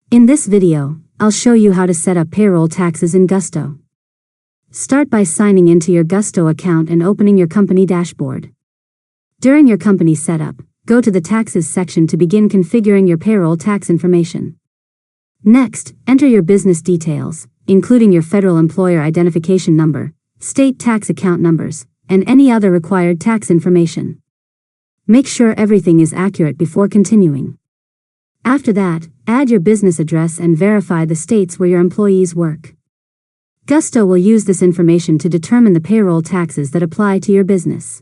In this video, I'll show you how to set up payroll taxes in Gusto. Start by signing into your Gusto account and opening your company dashboard. During your company setup, go to the Taxes section to begin configuring your payroll tax information. Next, enter your business details, including your federal employer identification number, state tax account numbers, and any other required tax information. Make sure everything is accurate before continuing. After that, add your business address and verify the states where your employees work. Gusto will use this information to determine the payroll taxes that apply to your business.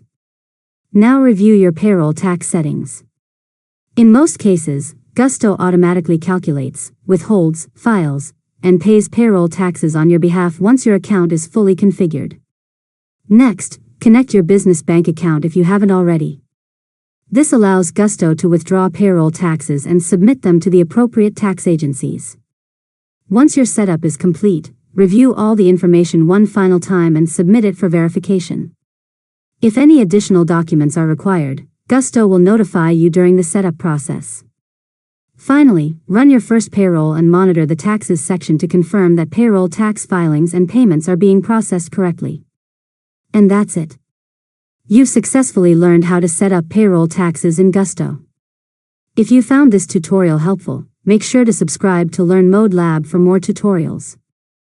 Now review your payroll tax settings. In most cases, Gusto automatically calculates, withholds, files, and pays payroll taxes on your behalf once your account is fully configured. Next, connect your business bank account if you haven't already. This allows Gusto to withdraw payroll taxes and submit them to the appropriate tax agencies. Once your setup is complete, review all the information one final time and submit it for verification. If any additional documents are required, Gusto will notify you during the setup process. Finally, run your first payroll and monitor the Taxes section to confirm that payroll tax filings and payments are being processed correctly. And that's it. You've successfully learned how to set up payroll taxes in Gusto. If you found this tutorial helpful, make sure to subscribe to Learn Mode Lab for more tutorials.